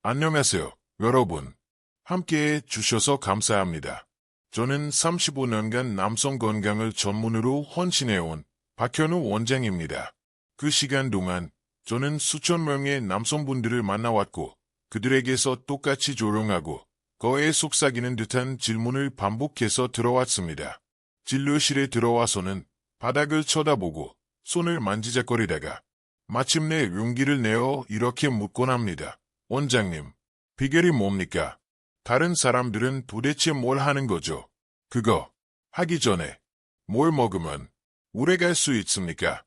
안녕하세요, 여러분. 함께해 주셔서 감사합니다. 저는 35년간 남성 건강을 전문으로 헌신해온 박현우 원장입니다. 그 시간 동안 저는 수천 명의 남성분들을 만나왔고 그들에게서 똑같이 조롱하고 거에 속삭이는 듯한 질문을 반복해서 들어왔습니다. 진료실에 들어와서는 바닥을 쳐다보고 손을 만지작거리다가 마침내 용기를 내어 이렇게 묻곤 합니다. 원장님, 비결이 뭡니까? 다른 사람들은 도대체 뭘 하는 거죠? 그거 하기 전에 뭘 먹으면 오래 갈 수 있습니까?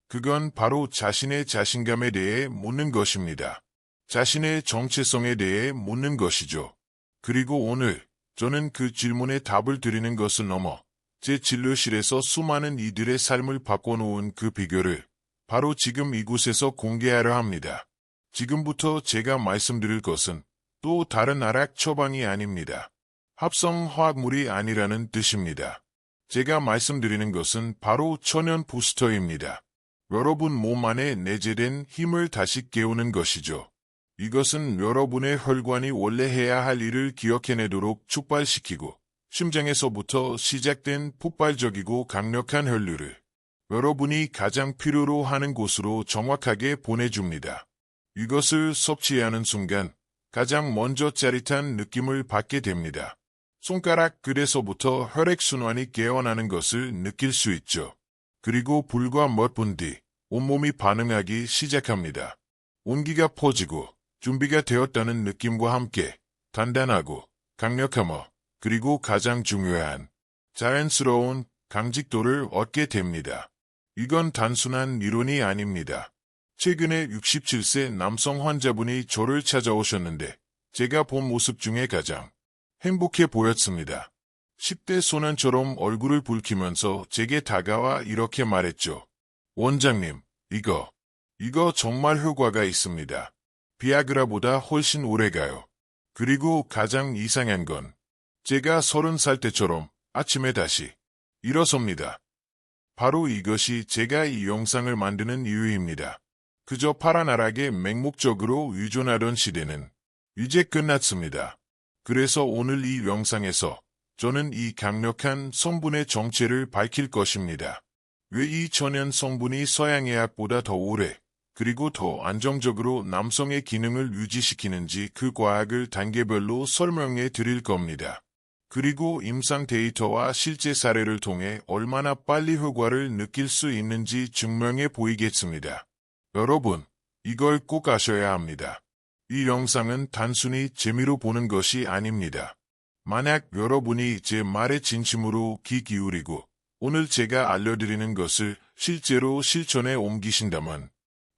그건 바로 자신의 자신감에 대해 묻는 것입니다. 자신의 정체성에 대해 묻는 것이죠. 그리고 오늘 저는 그 질문에 답을 드리는 것을 넘어 제 진료실에서 수많은 이들의 삶을 바꿔놓은 그 비결을 바로 지금 이곳에서 공개하려 합니다. 지금부터 제가 말씀드릴 것은 또 다른 알약 처방이 아닙니다. 합성 화학물이 아니라는 뜻입니다. 제가 말씀드리는 것은 바로 천연 부스터입니다. 여러분 몸 안에 내재된 힘을 다시 깨우는 것이죠. 이것은 여러분의 혈관이 원래 해야 할 일을 기억해내도록 촉발시키고 심장에서부터 시작된 폭발적이고 강력한 혈류를 여러분이 가장 필요로 하는 곳으로 정확하게 보내줍니다. 이것을 섭취하는 순간 가장 먼저 짜릿한 느낌을 받게 됩니다. 손가락 끝에서부터 혈액순환이 깨어나는 것을 느낄 수 있죠. 그리고 불과 몇 분 뒤 온몸이 반응하기 시작합니다. 온기가 퍼지고 준비가 되었다는 느낌과 함께 단단하고 강력하며 그리고 가장 중요한 자연스러운 강직도를 얻게 됩니다. 이건 단순한 이론이 아닙니다. 최근에 67세 남성 환자분이 저를 찾아오셨는데 제가 본 모습 중에 가장 행복해 보였습니다. 10대 소년처럼 얼굴을 붉히면서 제게 다가와 이렇게 말했죠. 원장님, 이거 정말 효과가 있습니다. 비아그라보다 훨씬 오래가요. 그리고 가장 이상한 건 제가 30살 때처럼 아침에 다시 일어섭니다. 바로 이것이 제가 이 영상을 만드는 이유입니다. 그저 파란 알약에 맹목적으로 의존하던 시대는 이제 끝났습니다. 그래서 오늘 이 영상에서 저는 이 강력한 성분의 정체를 밝힐 것입니다. 왜 이 천연 성분이 서양의 약보다 더 오래 그리고 더 안정적으로 남성의 기능을 유지시키는지 그 과학을 단계별로 설명해 드릴 겁니다. 그리고 임상 데이터와 실제 사례를 통해 얼마나 빨리 효과를 느낄 수 있는지 증명해 보이겠습니다. 여러분, 이걸 꼭 아셔야 합니다. 이 영상은 단순히 재미로 보는 것이 아닙니다. 만약 여러분이 제 말에 진심으로 귀 기울이고 오늘 제가 알려드리는 것을 실제로 실천에 옮기신다면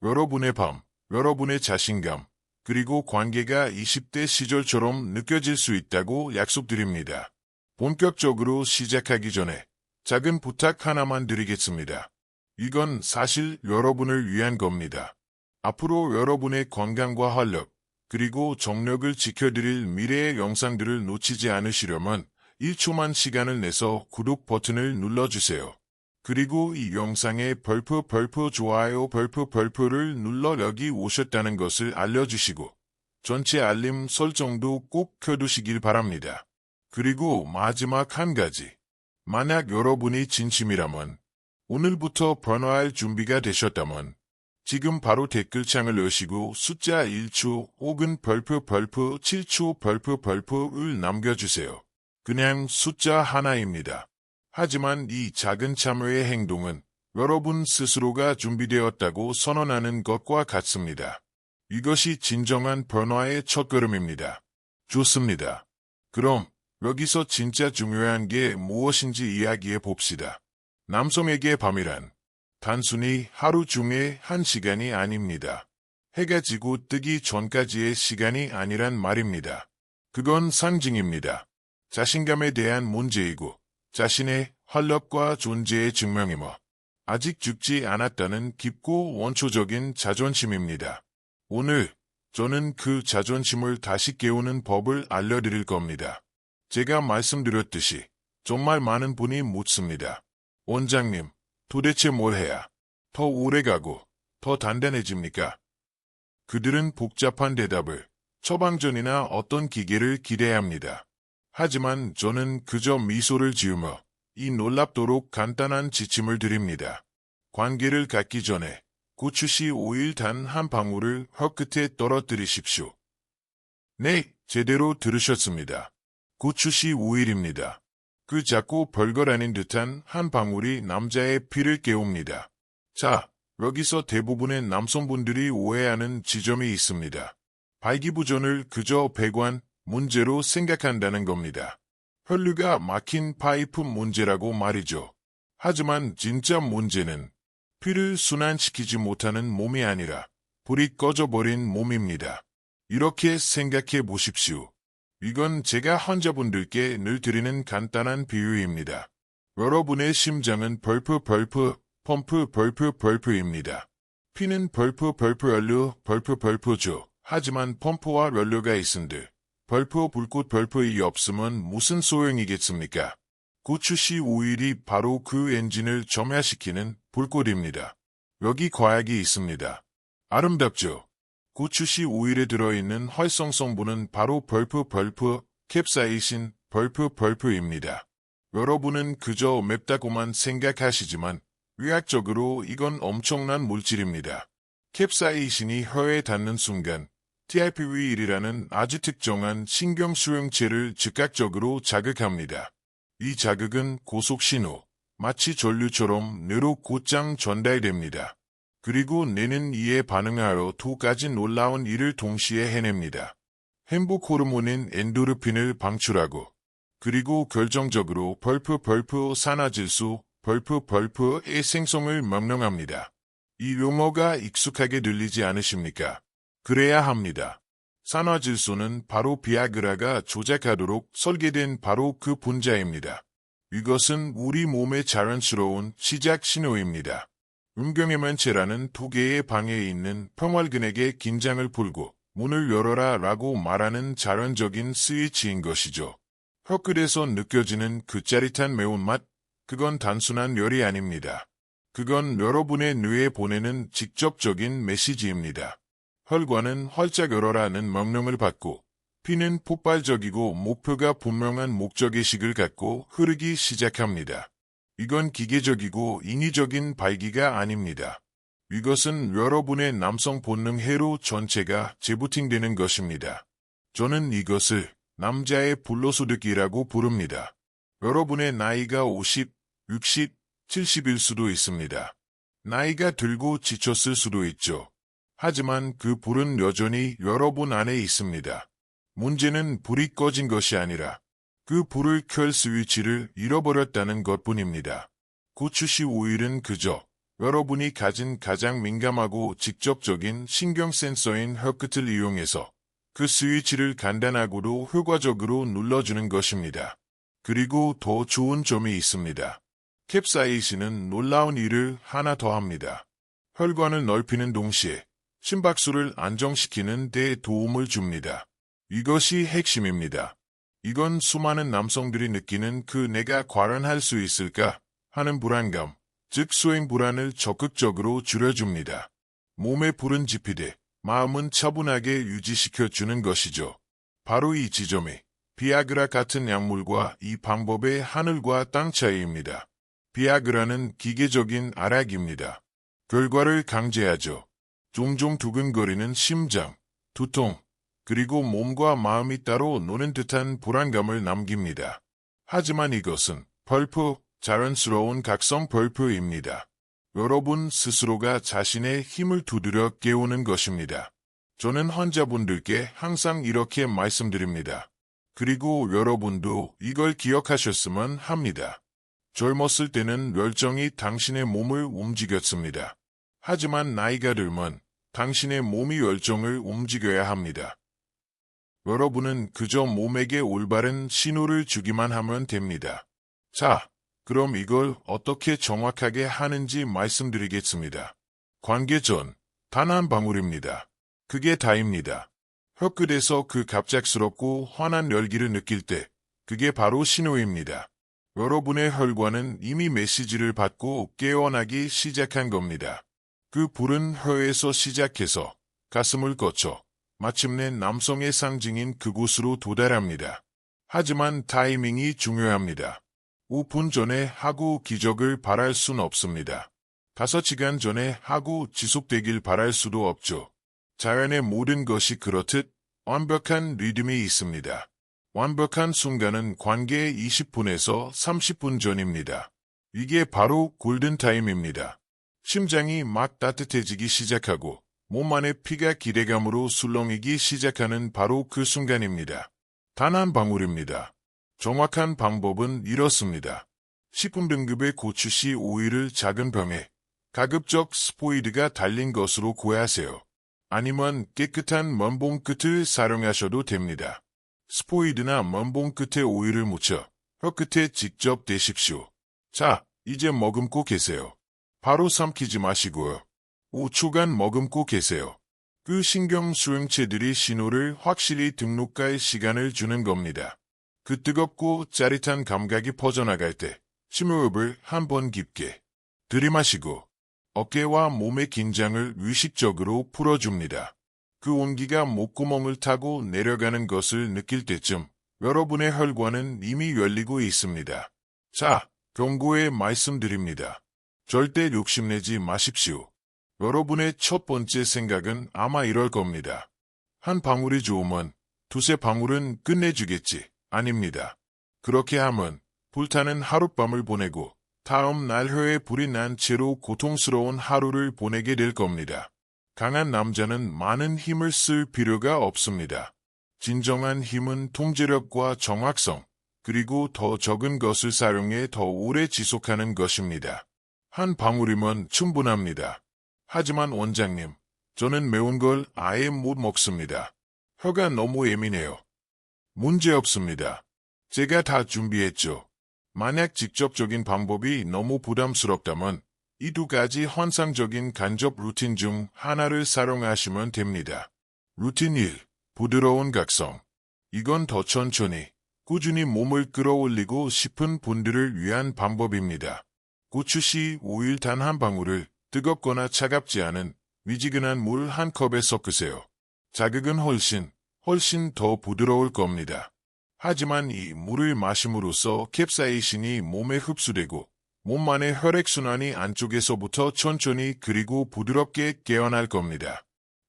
여러분의 밤, 여러분의 자신감, 그리고 관계가 20대 시절처럼 느껴질 수 있다고 약속드립니다. 본격적으로 시작하기 전에 작은 부탁 하나만 드리겠습니다. 이건 사실 여러분을 위한 겁니다. 앞으로 여러분의 건강과 활력, 그리고 정력을 지켜드릴 미래의 영상들을 놓치지 않으시려면 1초만 시간을 내서 구독 버튼을 눌러주세요. 그리고 이 영상에 별표 좋아요 별표를 눌러 여기 오셨다는 것을 알려주시고 전체 알림 설정도 꼭 켜두시길 바랍니다. 그리고 마지막 한 가지. 만약 여러분이 진심이라면 오늘부터 변화할 준비가 되셨다면 지금 바로 댓글창을 여시고 숫자 1초 혹은 별표 7초 별표를 남겨주세요. 그냥 숫자 하나입니다. 하지만 이 작은 참여의 행동은 여러분 스스로가 준비되었다고 선언하는 것과 같습니다. 이것이 진정한 변화의 첫걸음입니다. 좋습니다. 그럼 여기서 진짜 중요한 게 무엇인지 이야기해 봅시다. 남성에게 밤이란 단순히 하루 중에 한 시간이 아닙니다. 해가 지고 뜨기 전까지의 시간이 아니란 말입니다. 그건 상징입니다. 자신감에 대한 문제이고 자신의 활력과 존재의 증명이며 아직 죽지 않았다는 깊고 원초적인 자존심입니다. 오늘 저는 그 자존심을 다시 깨우는 법을 알려드릴 겁니다. 제가 말씀드렸듯이 정말 많은 분이 묻습니다. 원장님, 도대체 뭘 해야 더 오래가고 더 단단해집니까? 그들은 복잡한 대답을 처방전이나 어떤 기계를 기대합니다. 하지만 저는 그저 미소를 지으며 이 놀랍도록 간단한 지침을 드립니다. 관계를 갖기 전에 고추씨 오일 단 한 방울을 혀끝에 떨어뜨리십시오. 네, 제대로 들으셨습니다. 고추씨 오일입니다. 그 작고 별것 아닌 듯한 한 방울이 남자의 피를 깨웁니다. 자, 여기서 대부분의 남성분들이 오해하는 지점이 있습니다. 발기부전을 그저 배관 문제로 생각한다는 겁니다. 혈류가 막힌 파이프 문제라고 말이죠. 하지만 진짜 문제는 피를 순환시키지 못하는 몸이 아니라 불이 꺼져버린 몸입니다. 이렇게 생각해 보십시오. 이건 제가 환자분들께 늘 드리는 간단한 비유입니다. 여러분의 심장은 벌프 펌프 벌프입니다. 피는 벌프 연료 벌프죠. 하지만 펌프와 연료가 있은데 불꽃 벌프이 없으면 무슨 소용이겠습니까? 고추씨 오일이 바로 그 엔진을 점야시키는 불꽃입니다. 여기 과학이 있습니다. 아름답죠? 고추씨 오일에 들어있는 활성 성분은 바로 벌프 캡사이신 벌프입니다. 여러분은 그저 맵다고만 생각하시지만 의학적으로 이건 엄청난 물질입니다. 캡사이신이 혀에 닿는 순간 TRPV1이라는 아주 특정한 신경수용체를 즉각적으로 자극합니다. 이 자극은 고속신호, 마치 전류처럼 뇌로 곧장 전달됩니다. 그리고 뇌는 이에 반응하여 두 가지 놀라운 일을 동시에 해냅니다. 행복 호르몬인 엔도르핀을 방출하고 그리고 결정적으로 벌프 산화질소 벌프의 생성을 명령합니다. 이 용어가 익숙하게 들리지 않으십니까? 그래야 합니다. 산화질소는 바로 비아그라가 조작하도록 설계된 바로 그 분자입니다. 이것은 우리 몸의 자연스러운 시작 신호입니다. 음경의면체라는 두 개의 방에 있는 평활근에게 긴장을 풀고 문을 열어라 라고 말하는 자연적인 스위치인 것이죠. 혀끝에서 느껴지는 그 짜릿한 매운맛, 그건 단순한 열이 아닙니다. 그건 여러분의 뇌에 보내는 직접적인 메시지입니다. 혈관은 활짝 열어라는 명령을 받고 피는 폭발적이고 목표가 분명한 목적의식을 갖고 흐르기 시작합니다. 이건 기계적이고 인위적인 발기가 아닙니다. 이것은 여러분의 남성 본능 회로 전체가 재부팅되는 것입니다. 저는 이것을 남자의 불로소득이라고 부릅니다. 여러분의 나이가 50, 60, 70일 수도 있습니다. 나이가 들고 지쳤을 수도 있죠. 하지만 그 불은 여전히 여러분 안에 있습니다. 문제는 불이 꺼진 것이 아니라 그 불을 켤 스위치를 잃어버렸다는 것뿐입니다. 고추씨 오일은 그저 여러분이 가진 가장 민감하고 직접적인 신경 센서인 혀끝을 이용해서 그 스위치를 간단하고도 효과적으로 눌러주는 것입니다. 그리고 더 좋은 점이 있습니다. 캡사이신은 놀라운 일을 하나 더 합니다. 혈관을 넓히는 동시에 심박수를 안정시키는 데 도움을 줍니다. 이것이 핵심입니다. 이건 수많은 남성들이 느끼는 그 내가 과련할 수 있을까 하는 불안감, 즉 수행 불안을 적극적으로 줄여줍니다. 몸에 불은 지피되 마음은 차분하게 유지시켜주는 것이죠. 바로 이 지점이 비아그라 같은 약물과 이 방법의 하늘과 땅 차이입니다. 비아그라는 기계적인 알약입니다. 결과를 강제하죠. 종종 두근거리는 심장, 두통, 그리고 몸과 마음이 따로 노는 듯한 불안감을 남깁니다. 하지만 이것은 자연스러운 각성 벌프입니다. 여러분 스스로가 자신의 힘을 두드려 깨우는 것입니다. 저는 환자분들께 항상 이렇게 말씀드립니다. 그리고 여러분도 이걸 기억하셨으면 합니다. 젊었을 때는 열정이 당신의 몸을 움직였습니다. 하지만 나이가 들면 당신의 몸이 열정을 움직여야 합니다. 여러분은 그저 몸에게 올바른 신호를 주기만 하면 됩니다. 자, 그럼 이걸 어떻게 정확하게 하는지 말씀드리겠습니다. 관계 전, 단 한 방울입니다. 그게 다입니다. 혀끝에서 그 갑작스럽고 환한 열기를 느낄 때, 그게 바로 신호입니다. 여러분의 혈관은 이미 메시지를 받고 깨어나기 시작한 겁니다. 그 불은 혀에서 시작해서 가슴을 거쳐 마침내 남성의 상징인 그곳으로 도달합니다. 하지만 타이밍이 중요합니다. 5분 전에 하고 기적을 바랄 순 없습니다. 5시간 전에 하고 지속되길 바랄 수도 없죠. 자연의 모든 것이 그렇듯 완벽한 리듬이 있습니다. 완벽한 순간은 관계의 20분에서 30분 전입니다. 이게 바로 골든타임입니다. 심장이 막 따뜻해지기 시작하고 몸 안의 피가 기대감으로 술렁이기 시작하는 바로 그 순간입니다. 단 한 방울입니다. 정확한 방법은 이렇습니다. 10분 등급의 고추씨 오일을 작은 병에 가급적 스포이드가 달린 것으로 구하세요. 아니면 깨끗한 면봉 끝을 사용하셔도 됩니다. 스포이드나 면봉 끝에 오일을 묻혀 혀 끝에 직접 대십시오. 자, 이제 머금고 계세요. 바로 삼키지 마시고요. 5초간 머금고 계세요. 그 신경 수용체들이 신호를 확실히 등록할 시간을 주는 겁니다. 그 뜨겁고 짜릿한 감각이 퍼져나갈 때 심호흡을 한 번 깊게 들이마시고 어깨와 몸의 긴장을 의식적으로 풀어줍니다. 그 온기가 목구멍을 타고 내려가는 것을 느낄 때쯤 여러분의 혈관은 이미 열리고 있습니다. 자, 경고의 말씀드립니다. 절대 욕심내지 마십시오. 여러분의 첫 번째 생각은 아마 이럴 겁니다. 한 방울이 좋으면 두세 방울은 끝내주겠지. 아닙니다. 그렇게 하면 불타는 하룻밤을 보내고 다음 날 혀에 불이 난 채로 고통스러운 하루를 보내게 될 겁니다. 강한 남자는 많은 힘을 쓸 필요가 없습니다. 진정한 힘은 통제력과 정확성, 그리고 더 적은 것을 사용해 더 오래 지속하는 것입니다. 한 방울이면 충분합니다. 하지만 원장님, 저는 매운 걸 아예 못 먹습니다. 혀가 너무 예민해요. 문제 없습니다. 제가 다 준비했죠. 만약 직접적인 방법이 너무 부담스럽다면 이 두 가지 환상적인 간접 루틴 중 하나를 사용하시면 됩니다. 루틴 1. 부드러운 각성. 이건 더 천천히, 꾸준히 몸을 끌어올리고 싶은 분들을 위한 방법입니다. 고추씨 오일 단 한 방울을 뜨겁거나 차갑지 않은 미지근한 물 한 컵에 섞으세요. 자극은 훨씬 더 부드러울 겁니다. 하지만 이 물을 마심으로써 캡사이신이 몸에 흡수되고 몸 안의 혈액순환이 안쪽에서부터 천천히 그리고 부드럽게 깨어날 겁니다.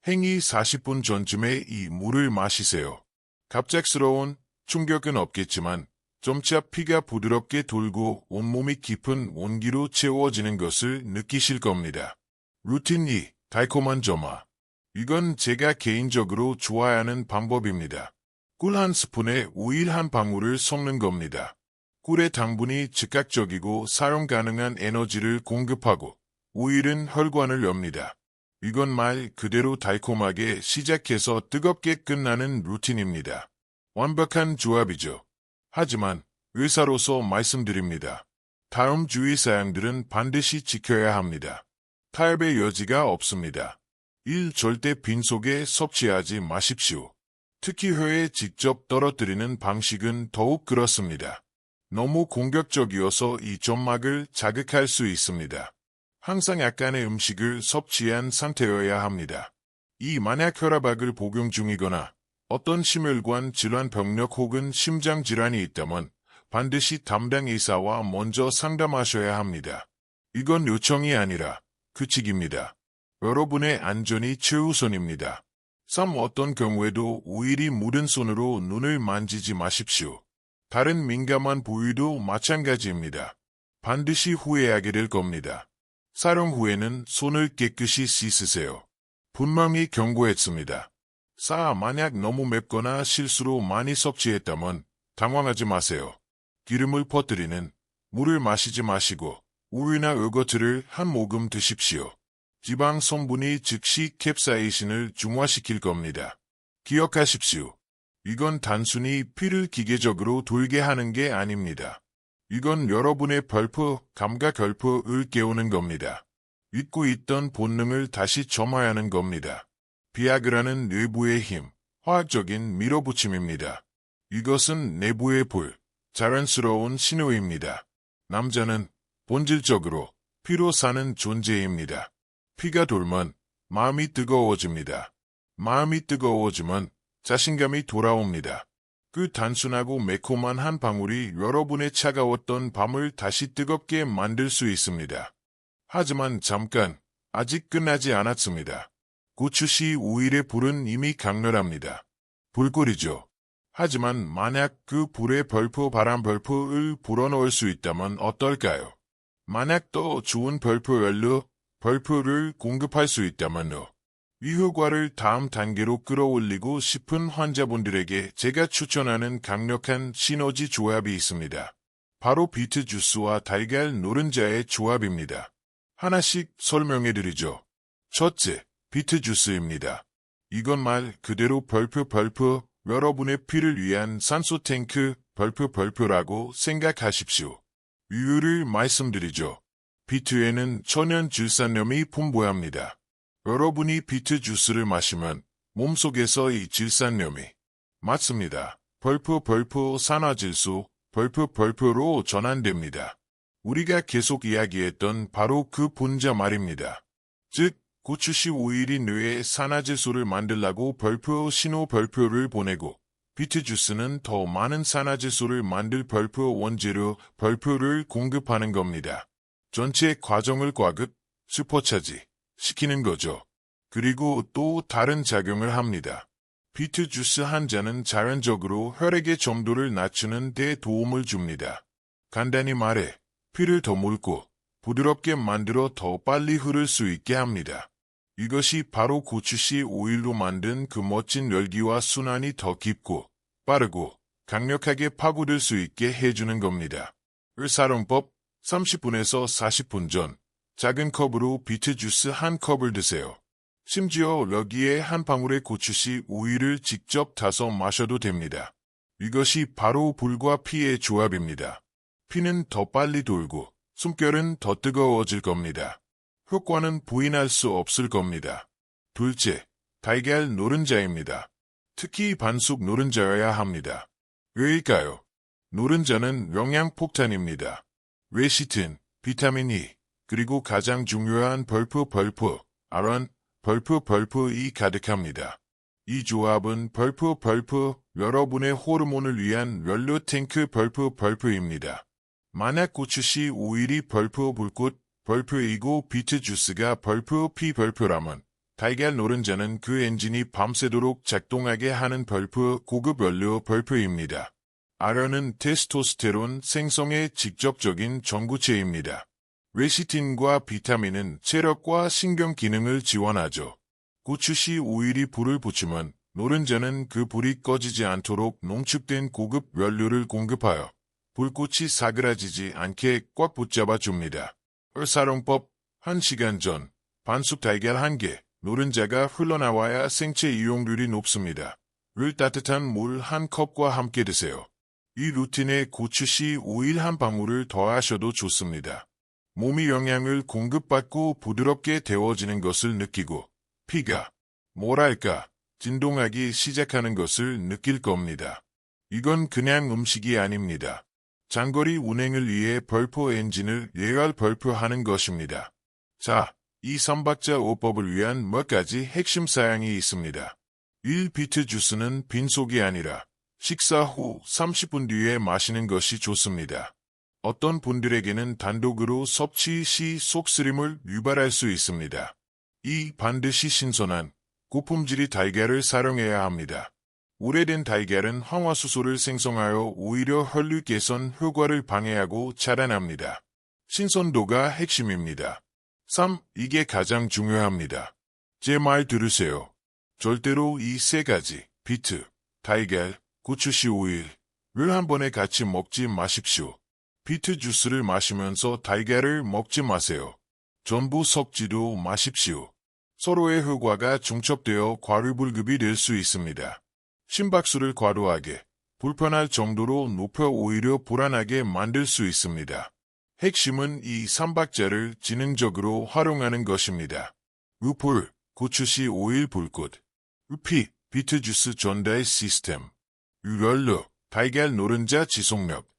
행위 40분 전쯤에 이 물을 마시세요. 갑작스러운 충격은 없겠지만 점차 피가 부드럽게 돌고 온몸이 깊은 온기로 채워지는 것을 느끼실 겁니다. 루틴 2. 달콤한 점화. 이건 제가 개인적으로 좋아하는 방법입니다. 꿀 한 스푼에 오일 한 방울을 섞는 겁니다. 꿀의 당분이 즉각적이고 사용 가능한 에너지를 공급하고 오일은 혈관을 엽니다. 이건 말 그대로 달콤하게 시작해서 뜨겁게 끝나는 루틴입니다. 완벽한 조합이죠. 하지만 의사로서 말씀드립니다. 다음 주의사항들은 반드시 지켜야 합니다. 타협의 여지가 없습니다. 1. 절대 빈속에 섭취하지 마십시오. 특히 혀에 직접 떨어뜨리는 방식은 더욱 그렇습니다. 너무 공격적이어서 이 점막을 자극할 수 있습니다. 항상 약간의 음식을 섭취한 상태여야 합니다. 2. 만약 혈압약을 복용 중이거나 어떤 심혈관 질환 병력 혹은 심장 질환이 있다면 반드시 담당 의사와 먼저 상담하셔야 합니다. 이건 요청이 아니라 규칙입니다. 여러분의 안전이 최우선입니다. 3. 어떤 경우에도 오일이 묻은 손으로 눈을 만지지 마십시오. 다른 민감한 부위도 마찬가지입니다. 반드시 후회하게 될 겁니다. 사용 후에는 손을 깨끗이 씻으세요. 분명히 경고했습니다. 4. 만약 너무 맵거나 실수로 많이 섭취했다면 당황하지 마세요. 기름을 퍼뜨리는 물을 마시지 마시고 우유나 요거트를 한 모금 드십시오. 지방 성분이 즉시 캡사이신을 중화시킬 겁니다. 기억하십시오. 이건 단순히 피를 기계적으로 돌게 하는 게 아닙니다. 이건 여러분의 발포, 감각 결포를 깨우는 겁니다. 잊고 있던 본능을 다시 점화하는 겁니다. 비아그라는 뇌부의 힘, 화학적인 밀어붙임입니다. 이것은 내부의 불, 자연스러운 신호입니다. 남자는 본질적으로 피로 사는 존재입니다. 피가 돌면 마음이 뜨거워집니다. 마음이 뜨거워지면 자신감이 돌아옵니다. 그 단순하고 매콤한 한 방울이 여러분의 차가웠던 밤을 다시 뜨겁게 만들 수 있습니다. 하지만 잠깐, 아직 끝나지 않았습니다. 고추씨 오일의 불은 이미 강렬합니다. 불꿀이죠. 하지만 만약 그 불에 바람 벌프를 불어넣을 수 있다면 어떨까요? 만약 더 좋은 벌프를 공급할 수 있다면요. 이 효과를 다음 단계로 끌어올리고 싶은 환자분들에게 제가 추천하는 강력한 시너지 조합이 있습니다. 바로 비트 주스와 달걀 노른자의 조합입니다. 하나씩 설명해드리죠. 첫째, 비트 주스입니다. 이건 말 그대로 벌프, 여러분의 피를 위한 산소 탱크 벌프라고 생각하십시오. 이유를 말씀드리죠. 비트에는 천연 질산염이 풍부합니다. 여러분이 비트 주스를 마시면 몸속에서 이 질산염이 맞습니다. 벌프 산화질소 벌프로 전환됩니다. 우리가 계속 이야기했던 바로 그 분자 말입니다. 즉, 고추씨 오일이 뇌에 산화질소를 만들라고 벌프를 보내고 비트 주스는 더 많은 산화질소를 만들 원재료 벌프를 공급하는 겁니다. 전체 과정을 과급, 슈퍼차지 시키는 거죠. 그리고 또 다른 작용을 합니다. 비트 주스 한 잔은 자연적으로 혈액의 점도를 낮추는 데 도움을 줍니다. 간단히 말해 피를 더 묽고 부드럽게 만들어 더 빨리 흐를 수 있게 합니다. 이것이 바로 고추씨 오일로 만든 그 멋진 열기와 순환이 더 깊고 빠르고 강력하게 파고들 수 있게 해주는 겁니다. 사용법 30분에서 40분 전 작은 컵으로 비트 주스 한 컵을 드세요. 심지어 여기에 한 방울의 고추씨 오일을 직접 타서 마셔도 됩니다. 이것이 바로 불과 피의 조합입니다. 피는 더 빨리 돌고 숨결은 더 뜨거워질 겁니다. 효과는 부인할 수 없을 겁니다. 둘째, 달걀 노른자입니다. 특히 반숙 노른자여야 합니다. 왜일까요? 노른자는 영양폭탄입니다. 레시틴, 비타민 E, 그리고 가장 중요한 아론, 벌프이 가득합니다. 이 조합은 여러분의 호르몬을 위한 연료 탱크 벌프입니다. 만약 고추씨 오일이 벌프이고 비트 주스가 벌프라면 달걀 노른자는 그 엔진이 밤새도록 작동하게 하는 고급 연료 벌프입니다. 아론은 테스토스테론 생성의 직접적인 전구체입니다. 레시틴과 비타민은 체력과 신경 기능을 지원하죠. 고추씨 오일이 불을 붙이면 노른자는 그 불이 꺼지지 않도록 농축된 고급 연료를 공급하여 불꽃이 사그라지지 않게 꽉 붙잡아 줍니다. 사용법 1시간 전 반숙 달걀 1개, 노른자가 흘러나와야 생체 이용률이 높습니다. 를 따뜻한 물 1컵과 함께 드세요. 이 루틴에 고추씨 오일 한 방울을 더하셔도 좋습니다. 몸이 영양을 공급받고 부드럽게 데워지는 것을 느끼고 피가 진동하기 시작하는 것을 느낄 겁니다. 이건 그냥 음식이 아닙니다. 장거리 운행을 위해 벌프 엔진을 예열하는 것입니다. 자, 이 3박자 5법을 위한 몇 가지 핵심 사항이 있습니다. 1. 비트 주스는 빈속이 아니라 식사 후 30분 뒤에 마시는 것이 좋습니다. 어떤 분들에게는 단독으로 섭취 시 속쓰림을 유발할 수 있습니다. 2. 반드시 신선한 고품질의 달걀을 사용해야 합니다. 오래된 달걀은 황화수소를 생성하여 오히려 혈류 개선 효과를 방해하고 차단합니다. 신선도가 핵심입니다. 3. 이게 가장 중요합니다. 제 말 들으세요. 절대로 이 세 가지, 비트, 달걀, 고추씨 오일을 한 번에 같이 먹지 마십시오. 비트 주스를 마시면서 달걀을 먹지 마세요. 전부 섞지도 마십시오. 서로의 효과가 중첩되어 과유불급이 될 수 있습니다. 심박수를 과도하게, 불편할 정도로 높여 오히려 불안하게 만들 수 있습니다. 핵심은 이 3박자를 지능적으로 활용하는 것입니다. 우풀, 고추씨 오일 불꽃, 우피, 비트 주스 전달 시스템, 유연료, 달걀 노른자 지속력.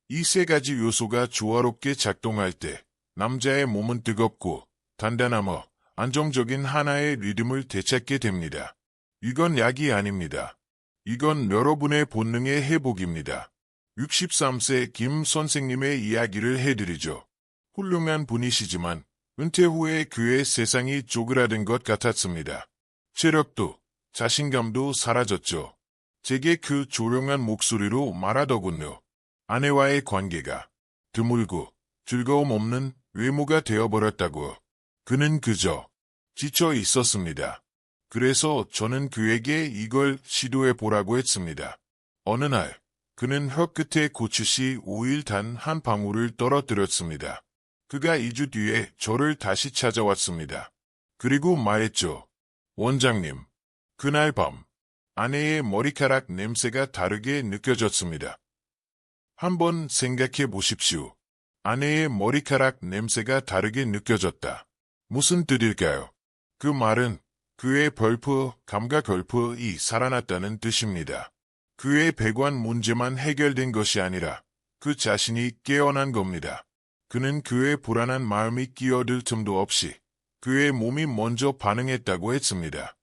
이 세 가지 요소가 조화롭게 작동할 때 남자의 몸은 뜨겁고 단단하며 안정적인 하나의 리듬을 되찾게 됩니다. 이건 약이 아닙니다. 이건 여러분의 본능의 회복입니다. 63세 김 선생님의 이야기를 해드리죠. 훌륭한 분이시지만 은퇴 후에 그의 세상이 쪼그라든 것 같았습니다. 체력도 자신감도 사라졌죠. 제게 그 조용한 목소리로 말하더군요. 아내와의 관계가 드물고 즐거움 없는 외모가 되어버렸다고. 그는 그저 지쳐 있었습니다. 그래서 저는 그에게 이걸 시도해보라고 했습니다. 어느 날 그는 혀 끝에 고추씨 오일 단 한 방울을 떨어뜨렸습니다. 그가 2주 뒤에 저를 다시 찾아왔습니다. 그리고 말했죠. 원장님, 그날 밤 아내의 머리카락 냄새가 다르게 느껴졌습니다. 한번 생각해 보십시오. 아내의 머리카락 냄새가 다르게 느껴졌다. 무슨 뜻일까요? 그 말은 그의 감각 별프이 살아났다는 뜻입니다. 그의 배관 문제만 해결된 것이 아니라 그 자신이 깨어난 겁니다. 그는 그의 불안한 마음이 끼어들 틈도 없이 그의 몸이 먼저 반응했다고 했습니다.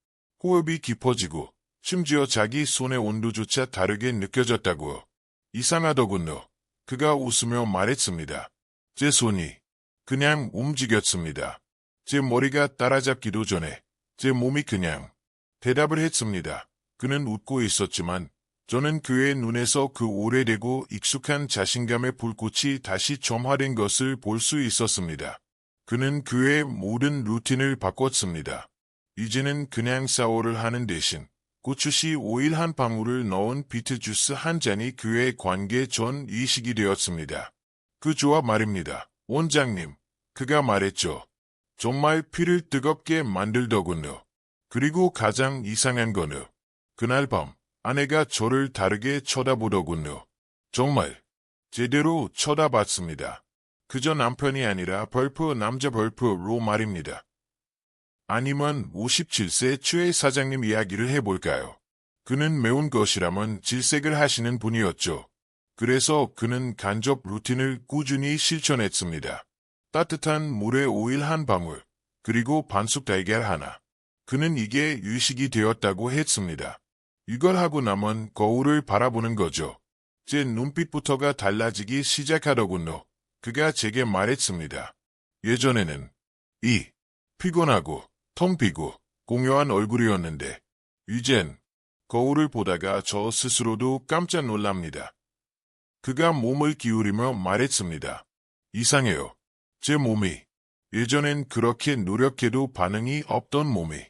호흡이 깊어지고 심지어 자기 손의 온도조차 다르게 느껴졌다고요. 이상하더군요. 그가 웃으며 말했습니다. 제 손이 그냥 움직였습니다. 제 머리가 따라잡기도 전에 제 몸이 그냥 대답을 했습니다. 그는 웃고 있었지만 저는 그의 눈에서 그 오래되고 익숙한 자신감의 불꽃이 다시 점화된 것을 볼 수 있었습니다. 그는 그의 모든 루틴을 바꿨습니다. 이제는 그냥 샤워를 하는 대신 고추씨 오일 한 방울을 넣은 비트 주스 한 잔이 그의 관계 전 의식이 되었습니다. 그 조합 말입니다. 원장님, 그가 말했죠. 정말 피를 뜨겁게 만들더군요. 그리고 가장 이상한 거는 그날 밤 아내가 저를 다르게 쳐다보더군요. 정말 제대로 쳐다봤습니다. 그저 남편이 아니라 남자 벌프로 말입니다. 아니면 57세 최 사장님 이야기를 해볼까요? 그는 매운 것이라면 질색을 하시는 분이었죠. 그래서 그는 간접 루틴을 꾸준히 실천했습니다. 따뜻한 물에 오일 한 방울, 그리고 반숙 달걀 하나. 그는 이게 유식이 되었다고 했습니다. 이걸 하고 나면 거울을 바라보는 거죠. 제 눈빛부터가 달라지기 시작하더군요. 그가 제게 말했습니다. 예전에는 피곤하고 텅 비고 공허한 얼굴이었는데 이젠 거울을 보다가 저 스스로도 깜짝 놀랍니다. 그가 몸을 기울이며 말했습니다. 이상해요. 제 몸이 예전엔 그렇게 노력해도 반응이 없던 몸이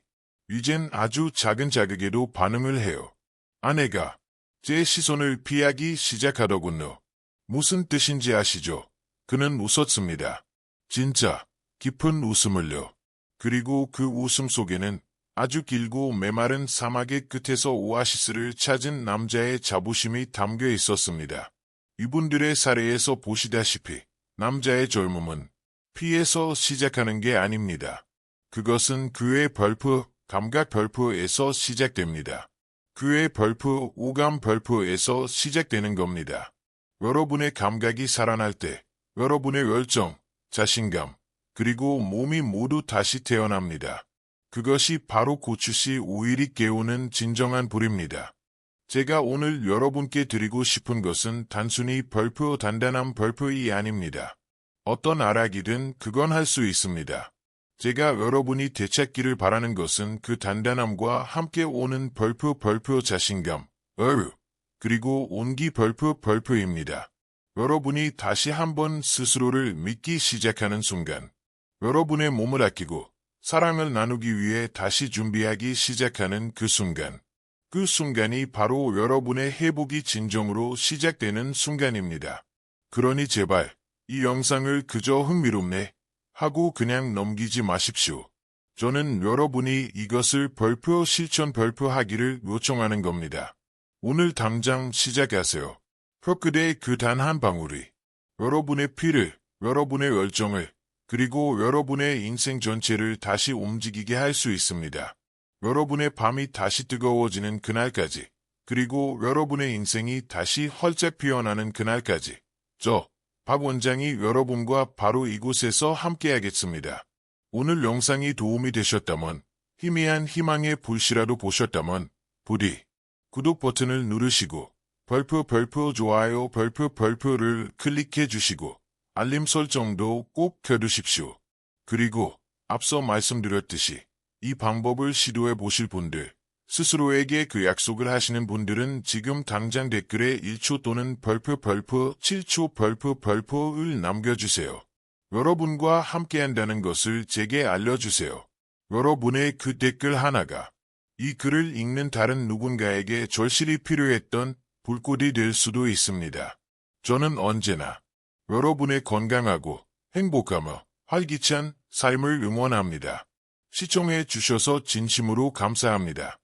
이젠 아주 작은 자극에도 반응을 해요. 아내가 제 시선을 피하기 시작하더군요. 무슨 뜻인지 아시죠? 그는 웃었습니다. 진짜 깊은 웃음을요. 그리고 그 웃음 속에는 아주 길고 메마른 사막의 끝에서 오아시스를 찾은 남자의 자부심이 담겨 있었습니다. 이분들의 사례에서 보시다시피 남자의 젊음은 피에서 시작하는 게 아닙니다. 그것은 그의 감각 별프에서 시작됩니다. 그의 오감 별프에서 시작되는 겁니다. 여러분의 감각이 살아날 때 여러분의 열정, 자신감, 그리고 몸이 모두 다시 태어납니다. 그것이 바로 고추씨 오일이 깨우는 진정한 불입니다. 제가 오늘 여러분께 드리고 싶은 것은 단순히 단단한 벌프이 아닙니다. 어떤 아락이든 그건 할 수 있습니다. 제가 여러분이 되찾기를 바라는 것은 그 단단함과 함께 오는 자신감, 그리고 온기 벌프입니다. 여러분이 다시 한번 스스로를 믿기 시작하는 순간, 여러분의 몸을 아끼고 사랑을 나누기 위해 다시 준비하기 시작하는 그 순간이 바로 여러분의 회복이 진정으로 시작되는 순간입니다. 그러니 제발 이 영상을 그저 흥미롭네 하고 그냥 넘기지 마십시오. 저는 여러분이 이것을 실천하기를 요청하는 겁니다. 오늘 당장 시작하세요. 혀끝의 그 단 한 방울이 여러분의 피를, 여러분의 열정을, 그리고 여러분의 인생 전체를 다시 움직이게 할 수 있습니다. 여러분의 밤이 다시 뜨거워지는 그날까지, 그리고 여러분의 인생이 다시 활짝 피어나는 그날까지, 박 원장이 여러분과 바로 이곳에서 함께하겠습니다. 오늘 영상이 도움이 되셨다면 희미한 희망의 불씨라도 보셨다면 부디 구독 버튼을 누르시고 별표 좋아요 별표를 클릭해 주시고 알림 설정도 꼭 켜두십시오. 그리고 앞서 말씀드렸듯이 이 방법을 시도해 보실 분들, 스스로에게 그 약속을 하시는 분들은 지금 당장 댓글에 1초 또는 별표 7초 별표를 남겨주세요. 여러분과 함께한다는 것을 제게 알려주세요. 여러분의 그 댓글 하나가 이 글을 읽는 다른 누군가에게 절실히 필요했던 불꽃이 될 수도 있습니다. 저는 언제나 여러분의 건강하고 행복하며 활기찬 삶을 응원합니다. 시청해 주셔서 진심으로 감사합니다.